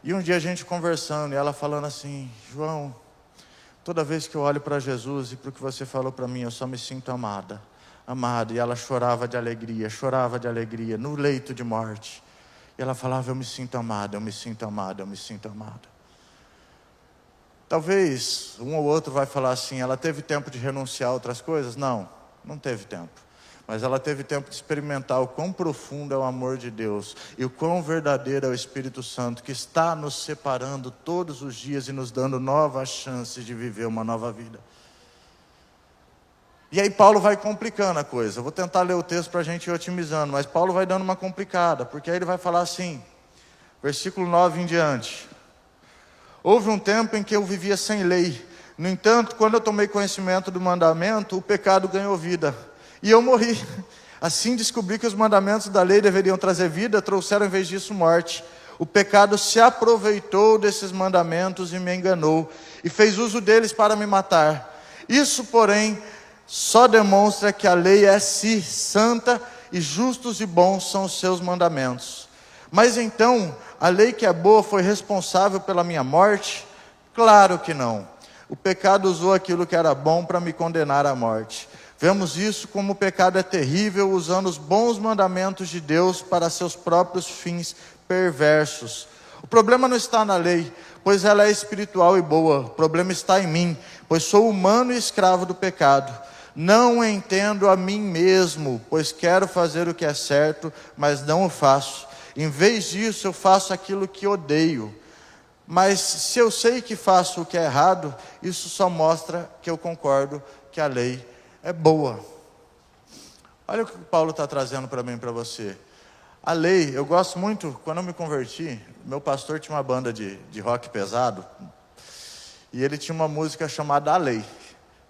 E um dia a gente conversando, e ela falando assim: João, Toda vez que eu olho para Jesus e para o que você falou para mim, eu só me sinto amada. Amada. E ela chorava de alegria, no leito de morte. E ela falava, eu me sinto amada, eu me sinto amada, eu me sinto amada. Talvez um ou outro vai falar assim, ela teve tempo de renunciar a outras coisas? Não, não teve tempo. Mas ela teve tempo de experimentar o quão profundo é o amor de Deus e o quão verdadeiro é o Espírito Santo, que está nos separando todos os dias e nos dando novas chances de viver uma nova vida. E aí Paulo vai complicando a coisa. Eu vou tentar ler o texto para a gente ir otimizando, mas Paulo vai dando uma complicada, porque aí ele vai falar assim, versículo 9 em diante. Houve um tempo em que eu vivia sem lei. No entanto, quando eu tomei conhecimento do mandamento, o pecado ganhou vida. E eu morri. Assim descobri que os mandamentos da lei deveriam trazer vida, trouxeram em vez disso morte. O pecado se aproveitou desses mandamentos e me enganou, e fez uso deles para me matar. Isso, porém, só demonstra que a lei é sim santa, e justos e bons são os seus mandamentos. Mas então, a lei que é boa foi responsável pela minha morte? Claro que não. O pecado usou aquilo que era bom para me condenar à morte. Vemos isso como o pecado é terrível, usando os bons mandamentos de Deus para seus próprios fins perversos. O problema não está na lei, pois ela é espiritual e boa. O problema está em mim, pois sou humano e escravo do pecado. Não entendo a mim mesmo, pois quero fazer o que é certo, mas não o faço. Em vez disso, eu faço aquilo que odeio. Mas se eu sei que faço o que é errado, isso só mostra que eu concordo que a lei é boa. Olha o que Paulo está trazendo para mim e para você. A lei, eu gosto muito, quando eu me converti, meu pastor tinha uma banda de rock pesado, e ele tinha uma música chamada A Lei.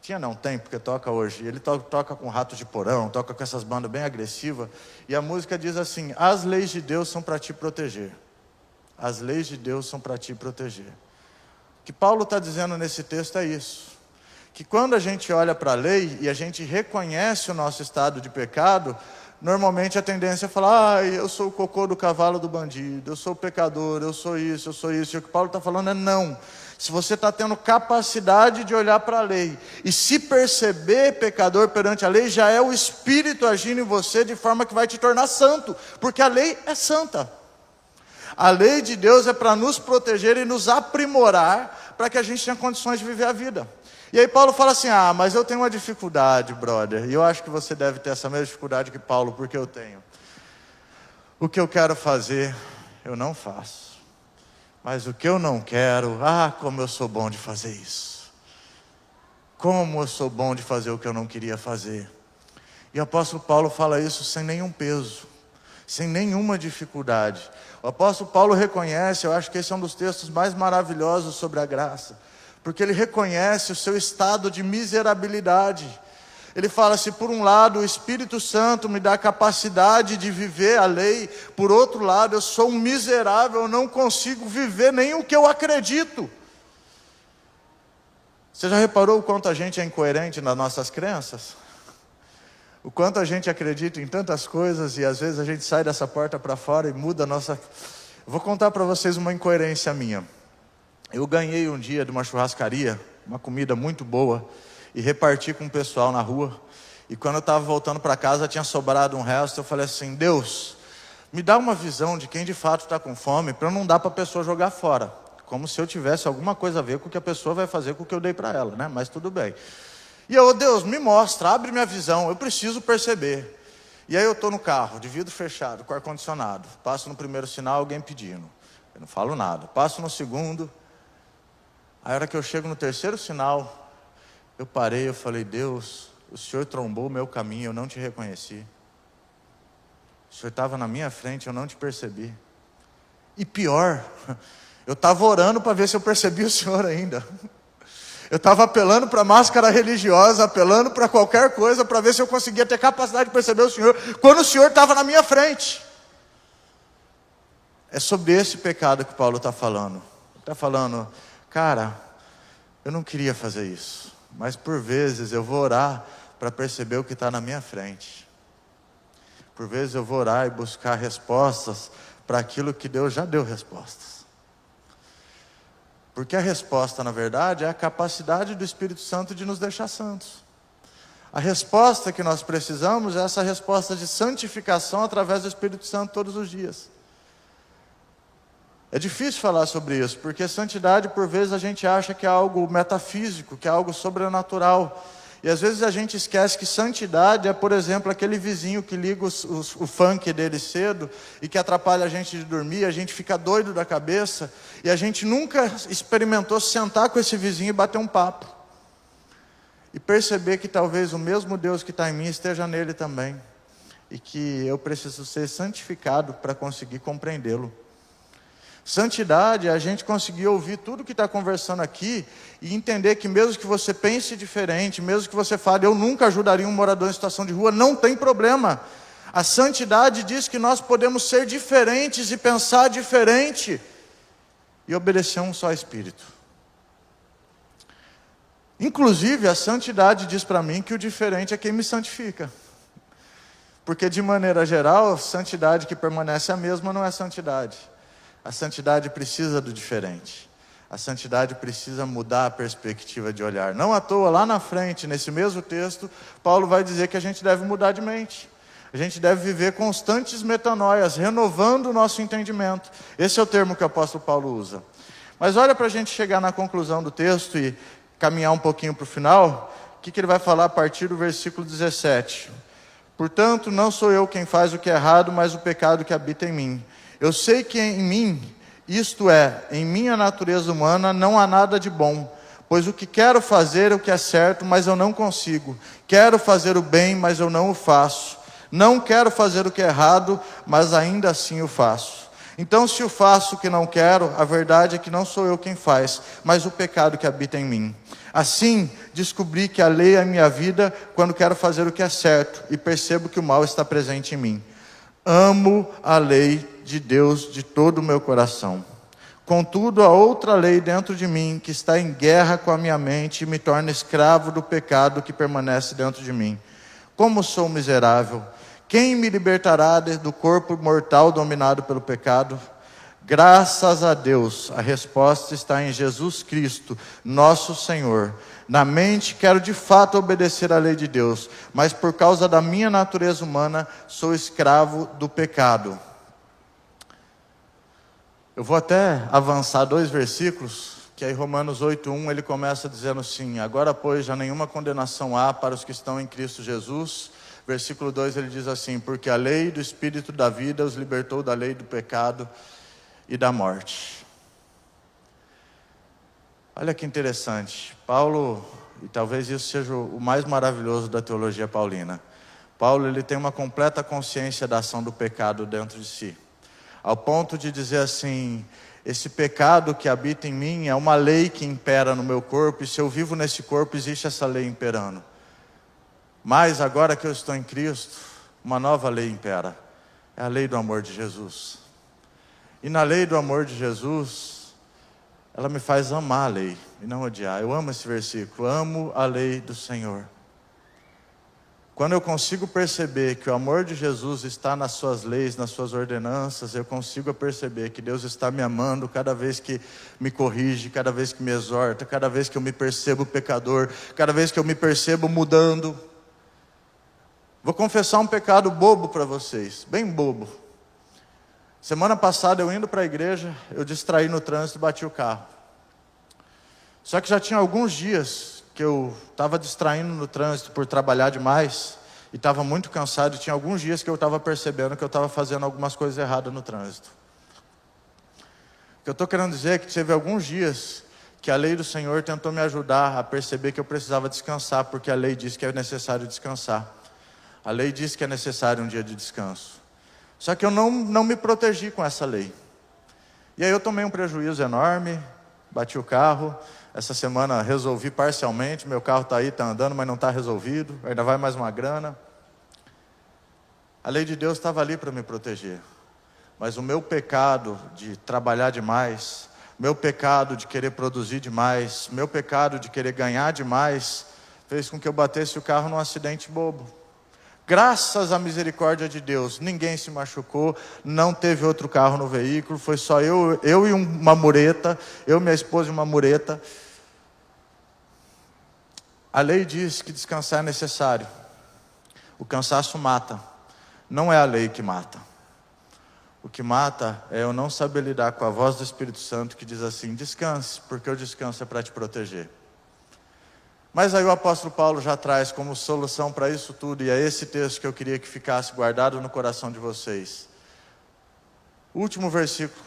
Tinha não, tem, porque toca hoje. Ele toca com Ratos de Porão, toca com essas bandas bem agressivas, e a música diz assim, as leis de Deus são para te proteger. As leis de Deus são para te proteger. O que Paulo está dizendo nesse texto é isso. Que quando a gente olha para a lei e a gente reconhece o nosso estado de pecado, normalmente a tendência é falar, eu sou o cocô do cavalo do bandido, eu sou o pecador, eu sou isso, eu sou isso. E o que Paulo está falando é não. Se você está tendo capacidade de olhar para a lei e se perceber pecador perante a lei, já é o Espírito agindo em você de forma que vai te tornar santo, porque a lei é santa. A lei de Deus é para nos proteger e nos aprimorar, para que a gente tenha condições de viver a vida. E aí Paulo fala assim, mas eu tenho uma dificuldade, brother, e eu acho que você deve ter essa mesma dificuldade que Paulo, porque eu tenho. O que eu quero fazer, eu não faço. Mas o que eu não quero, como eu sou bom de fazer isso. Como eu sou bom de fazer o que eu não queria fazer. E o apóstolo Paulo fala isso sem nenhum peso, sem nenhuma dificuldade. O apóstolo Paulo reconhece, eu acho que esse é um dos textos mais maravilhosos sobre a graça, porque ele reconhece o seu estado de miserabilidade. Ele fala assim, por um lado o Espírito Santo me dá a capacidade de viver a lei, por outro lado eu sou um miserável, eu não consigo viver nem o que eu acredito. Você já reparou o quanto a gente é incoerente nas nossas crenças? O quanto a gente acredita em tantas coisas e às vezes a gente sai dessa porta para fora e muda a nossa... Eu vou contar para vocês uma incoerência minha. Eu ganhei um dia de uma churrascaria, uma comida muito boa, e reparti com o pessoal na rua. E quando eu estava voltando para casa, tinha sobrado um resto. Eu falei assim, Deus, me dá uma visão de quem de fato está com fome, para não dar para a pessoa jogar fora. Como se eu tivesse alguma coisa a ver com o que a pessoa vai fazer com o que eu dei para ela, né? Mas tudo bem. E eu, Deus, me mostra, abre minha visão, eu preciso perceber. E aí eu estou no carro, de vidro fechado, com ar-condicionado. Passo no primeiro sinal, alguém pedindo. Eu não falo nada. Passo no segundo. A hora que eu chego no terceiro sinal, eu parei, eu falei, Deus, o Senhor trombou o meu caminho, eu não te reconheci. O Senhor estava na minha frente, eu não te percebi. E pior, eu estava orando para ver se eu percebi o Senhor ainda. Eu estava apelando para a máscara religiosa, apelando para qualquer coisa, para ver se eu conseguia ter capacidade de perceber o Senhor, quando o Senhor estava na minha frente. É sobre esse pecado que Paulo está falando. Ele está falando, cara, eu não queria fazer isso, mas por vezes eu vou orar para perceber o que está na minha frente. Por vezes eu vou orar e buscar respostas para aquilo que Deus já deu respostas. Porque a resposta, na verdade, é a capacidade do Espírito Santo de nos deixar santos. A resposta que nós precisamos é essa resposta de santificação através do Espírito Santo todos os dias. É difícil falar sobre isso, porque santidade, por vezes, a gente acha que é algo metafísico, que é algo sobrenatural. E às vezes a gente esquece que santidade é, por exemplo, aquele vizinho que liga o funk dele cedo e que atrapalha a gente de dormir, a gente fica doido da cabeça e a gente nunca experimentou sentar com esse vizinho e bater um papo. E perceber que talvez o mesmo Deus que está em mim esteja nele também. E que eu preciso ser santificado para conseguir compreendê-lo. Santidade é a gente conseguir ouvir tudo que está conversando aqui e entender que mesmo que você pense diferente, mesmo que você fale, eu nunca ajudaria um morador em situação de rua, não tem problema. A santidade diz que nós podemos ser diferentes e pensar diferente e obedecer um só Espírito. Inclusive, a santidade diz para mim que o diferente é quem me santifica. Porque, de maneira geral, a santidade que permanece a mesma não é santidade. A santidade precisa do diferente. A santidade precisa mudar a perspectiva de olhar. Não à toa, lá na frente, nesse mesmo texto, Paulo vai dizer que a gente deve mudar de mente. A gente deve viver constantes metanoias, renovando o nosso entendimento. Esse é o termo que o apóstolo Paulo usa. Mas olha para a gente chegar na conclusão do texto e caminhar um pouquinho para o final, o que ele vai falar a partir do versículo 17. Portanto, não sou eu quem faz o que é errado, mas o pecado que habita em mim. Eu sei que em mim, isto é, em minha natureza humana, não há nada de bom, pois o que quero fazer é o que é certo, mas eu não consigo. Quero fazer o bem, mas eu não o faço. Não quero fazer o que é errado, mas ainda assim o faço. Então, se o faço o que não quero, a verdade é que não sou eu quem faz, mas o pecado que habita em mim. Assim, descobri que a lei é a minha vida quando quero fazer o que é certo, e percebo que o mal está presente em mim. Amo a lei de Deus de todo o meu coração. Contudo, há outra lei dentro de mim que está em guerra com a minha mente e me torna escravo do pecado que permanece dentro de mim. Como sou miserável! Quem me libertará do corpo mortal dominado pelo pecado? Graças a Deus, a resposta está em Jesus Cristo, nosso Senhor. Na mente quero de fato obedecer à lei de Deus, mas por causa da minha natureza humana, sou escravo do pecado. Eu vou até avançar 2 versículos, que aí Romanos 8:1 ele começa dizendo assim: agora pois já nenhuma condenação há para os que estão em Cristo Jesus. Versículo 2 ele diz assim: porque a lei do Espírito da vida os libertou da lei do pecado e da morte. Olha que interessante, Paulo, e talvez isso seja o mais maravilhoso da teologia paulina. Paulo ele tem uma completa consciência da ação do pecado dentro de si, ao ponto de dizer assim: esse pecado que habita em mim é uma lei que impera no meu corpo, e se eu vivo nesse corpo existe essa lei imperando. Mas agora que eu estou em Cristo, uma nova lei impera, é a lei do amor de Jesus. E na lei do amor de Jesus, ela me faz amar a lei e não odiar. Eu amo esse versículo, amo a lei do Senhor. Quando eu consigo perceber que o amor de Jesus está nas suas leis, nas suas ordenanças, eu consigo perceber que Deus está me amando cada vez que me corrige, cada vez que me exorta, cada vez que eu me percebo pecador, cada vez que eu me percebo mudando. Vou confessar um pecado bobo para vocês, bem bobo. Semana passada, eu indo para a igreja, eu distraí no trânsito e bati o carro. Só que já tinha alguns dias que eu estava distraindo no trânsito por trabalhar demais, e estava muito cansado, e tinha alguns dias que eu estava percebendo que eu estava fazendo algumas coisas erradas no trânsito. O que eu estou querendo dizer é que teve alguns dias que a lei do Senhor tentou me ajudar a perceber que eu precisava descansar, porque a lei diz que é necessário descansar. A lei diz que é necessário um dia de descanso. Só que eu não me protegi com essa lei. E aí eu tomei um prejuízo enorme, bati o carro. Essa semana resolvi parcialmente, meu carro está aí, está andando, mas não está resolvido. Ainda vai mais uma grana. A lei de Deus estava ali para me proteger. Mas o meu pecado de trabalhar demais, meu pecado de querer produzir demais, meu pecado de querer ganhar demais, fez com que eu batesse o carro num acidente bobo. Graças à misericórdia de Deus, ninguém se machucou, não teve outro carro no veículo, foi só eu e uma mureta, eu, minha esposa e uma mureta. A lei diz que descansar é necessário. O cansaço mata, não é a lei que mata. O que mata é eu não saber lidar com a voz do Espírito Santo que diz assim: descanse, porque o descanso é para te proteger. Mas aí o apóstolo Paulo já traz como solução para isso tudo, e é esse texto que eu queria que ficasse guardado no coração de vocês. O último versículo,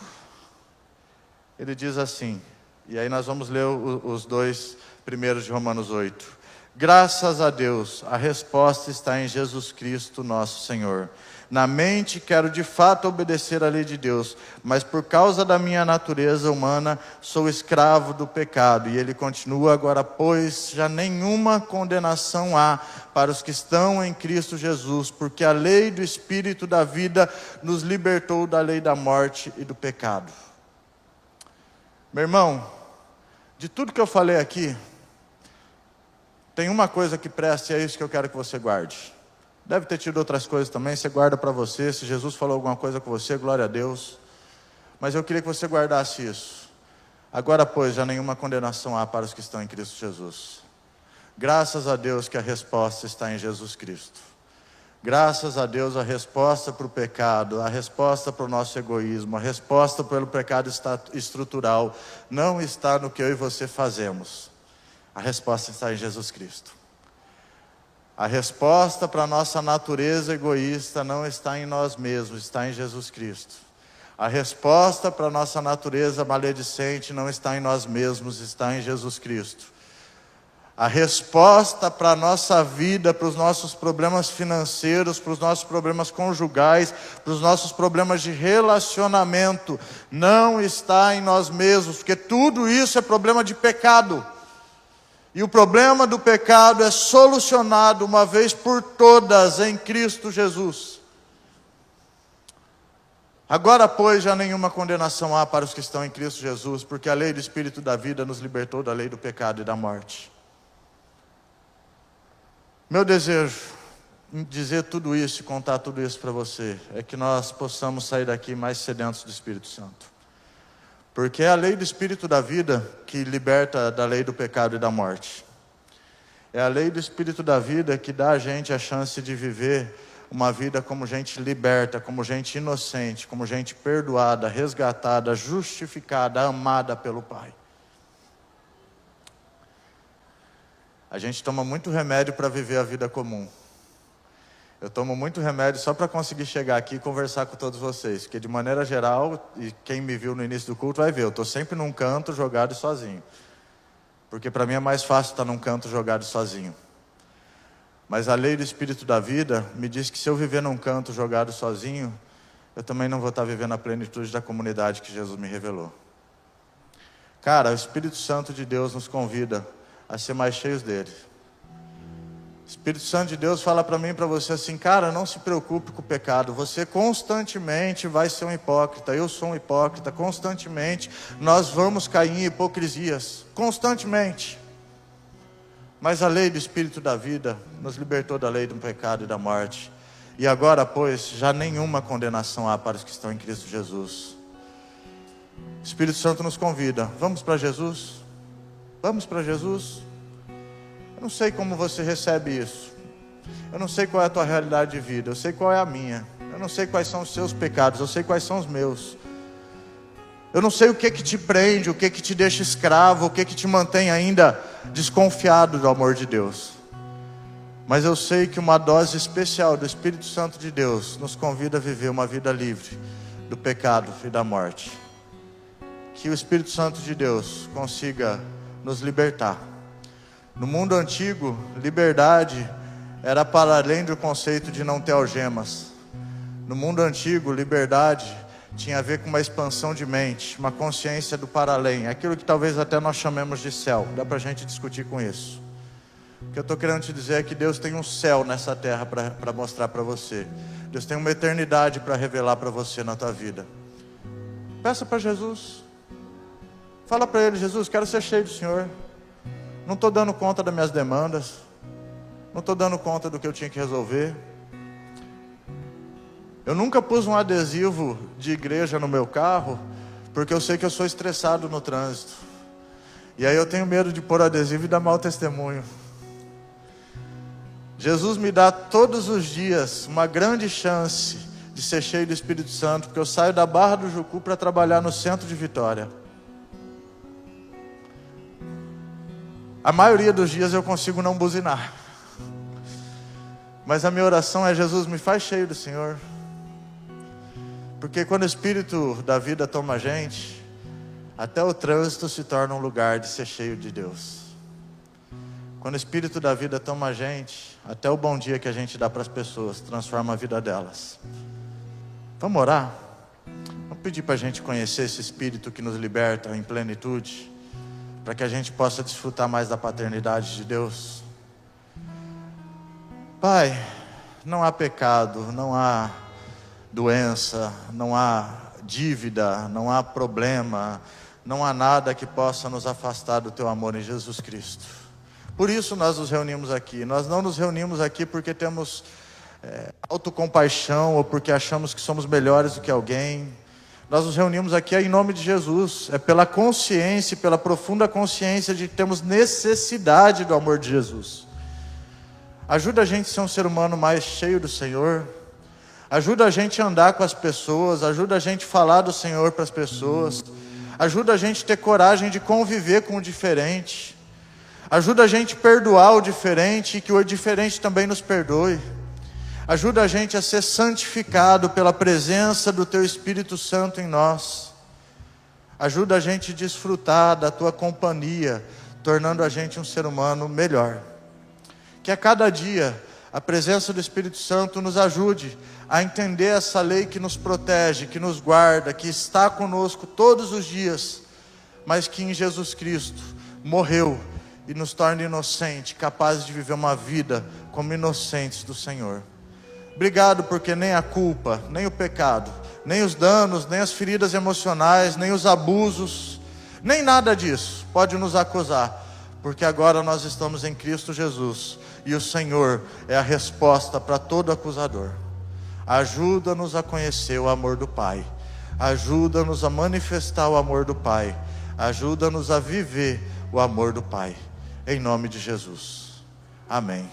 ele diz assim, e aí nós vamos ler os dois primeiros de Romanos 8. Graças a Deus, a resposta está em Jesus Cristo, nosso Senhor. Na mente quero de fato obedecer à lei de Deus, mas por causa da minha natureza humana sou escravo do pecado. E ele continua: agora, pois, já nenhuma condenação há para os que estão em Cristo Jesus, porque a lei do Espírito da vida nos libertou da lei da morte e do pecado. Meu irmão, de tudo que eu falei aqui, tem uma coisa que presta, e é isso que eu quero que você guarde. Deve ter tido outras coisas também, você guarda para você. Se Jesus falou alguma coisa com você, glória a Deus. Mas eu queria que você guardasse isso. Agora, pois, já nenhuma condenação há para os que estão em Cristo Jesus. Graças a Deus que a resposta está em Jesus Cristo. Graças a Deus a resposta para o pecado, a resposta para o nosso egoísmo, a resposta pelo pecado estrutural não está no que eu e você fazemos. A resposta está em Jesus Cristo. A resposta para a nossa natureza egoísta não está em nós mesmos, está em Jesus Cristo. A resposta para a nossa natureza maledicente não está em nós mesmos, está em Jesus Cristo. A resposta para a nossa vida, para os nossos problemas financeiros, para os nossos problemas conjugais, para os nossos problemas de relacionamento, não está em nós mesmos, porque tudo isso é problema de pecado. E o problema do pecado é solucionado uma vez por todas em Cristo Jesus. Agora, pois, já nenhuma condenação há para os que estão em Cristo Jesus, porque a lei do Espírito da vida nos libertou da lei do pecado e da morte. Meu desejo, dizer tudo isso e contar tudo isso para você, é que nós possamos sair daqui mais sedentos do Espírito Santo. Porque é a lei do Espírito da vida que liberta da lei do pecado e da morte. É a lei do Espírito da vida que dá a gente a chance de viver uma vida como gente liberta, como gente inocente, como gente perdoada, resgatada, justificada, amada pelo Pai. A gente toma muito remédio para viver a vida comum. Eu tomo muito remédio só para conseguir chegar aqui e conversar com todos vocês. Porque de maneira geral, e quem me viu no início do culto vai ver, eu estou sempre num canto jogado sozinho. Porque para mim é mais fácil estar num canto jogado sozinho. Mas a lei do Espírito da vida me diz que se eu viver num canto jogado sozinho, eu também não vou estar vivendo a plenitude da comunidade que Jesus me revelou. Cara, o Espírito Santo de Deus nos convida a ser mais cheios dele. O Espírito Santo de Deus fala para mim e para você assim: cara, não se preocupe com o pecado, você constantemente vai ser um hipócrita, eu sou um hipócrita, constantemente nós vamos cair em hipocrisias, constantemente. Mas a lei do Espírito da vida nos libertou da lei do pecado e da morte. E agora, pois, já nenhuma condenação há para os que estão em Cristo Jesus. O Espírito Santo nos convida, vamos para Jesus? Vamos para Jesus? Eu não sei como você recebe isso. Eu não sei qual é a tua realidade de vida. Eu sei qual é a minha. Eu não sei quais são os seus pecados. Eu sei quais são os meus. Eu não sei o que te prende, o que te deixa escravo, o que te mantém ainda desconfiado do amor de Deus. Mas eu sei que uma dose especial do Espírito Santo de Deus nos convida a viver uma vida livre do pecado e da morte. Que o Espírito Santo de Deus consiga nos libertar. No mundo antigo, liberdade era para além do conceito de não ter algemas. No mundo antigo, liberdade tinha a ver com uma expansão de mente, uma consciência do para além, aquilo que talvez até nós chamemos de céu. Dá para a gente discutir com isso. O que eu estou querendo te dizer é que Deus tem um céu nessa terra para mostrar para você. Deus tem uma eternidade para revelar para você na tua vida. Peça para Jesus. Fala para Ele: Jesus, quero ser cheio do Senhor. Não estou dando conta das minhas demandas. Não estou dando conta do que eu tinha que resolver. Eu nunca pus um adesivo de igreja no meu carro, porque eu sei que eu sou estressado no trânsito. E aí eu tenho medo de pôr adesivo e dar mau testemunho. Jesus me dá todos os dias uma grande chance de ser cheio do Espírito Santo, porque eu saio da Barra do Jucu para trabalhar no centro de Vitória. A maioria dos dias eu consigo não buzinar. Mas a minha oração é: Jesus, me faz cheio do Senhor. Porque quando o Espírito da vida toma a gente, até o trânsito se torna um lugar de ser cheio de Deus. Quando o Espírito da vida toma a gente, até o bom dia que a gente dá para as pessoas transforma a vida delas. Vamos orar? Vamos pedir para a gente conhecer esse Espírito que nos liberta em plenitude, para que a gente possa desfrutar mais da paternidade de Deus. Pai, não há pecado, não há doença, não há dívida, não há problema, não há nada que possa nos afastar do Teu amor em Jesus Cristo. Por isso nós nos reunimos aqui. Nós não nos reunimos aqui porque temos autocompaixão ou porque achamos que somos melhores do que alguém. Nós nos reunimos aqui em nome de Jesus. É pela consciência, pela profunda consciência de que temos necessidade do amor de Jesus. Ajuda a gente a ser um ser humano mais cheio do Senhor. Ajuda a gente a andar com as pessoas. Ajuda a gente a falar do Senhor para as pessoas. Ajuda a gente a ter coragem de conviver com o diferente. Ajuda a gente a perdoar o diferente e que o diferente também nos perdoe. Ajuda a gente a ser santificado pela presença do Teu Espírito Santo em nós. Ajuda a gente a desfrutar da Tua companhia, tornando a gente um ser humano melhor. Que a cada dia a presença do Espírito Santo nos ajude a entender essa lei que nos protege, que nos guarda, que está conosco todos os dias, mas que em Jesus Cristo morreu e nos torna inocentes, capazes de viver uma vida como inocentes do Senhor. Obrigado porque nem a culpa, nem o pecado, nem os danos, nem as feridas emocionais, nem os abusos, nem nada disso pode nos acusar, porque agora nós estamos em Cristo Jesus e o Senhor é a resposta para todo acusador. Ajuda-nos a conhecer o amor do Pai, ajuda-nos a manifestar o amor do Pai, ajuda-nos a viver o amor do Pai, em nome de Jesus. Amém.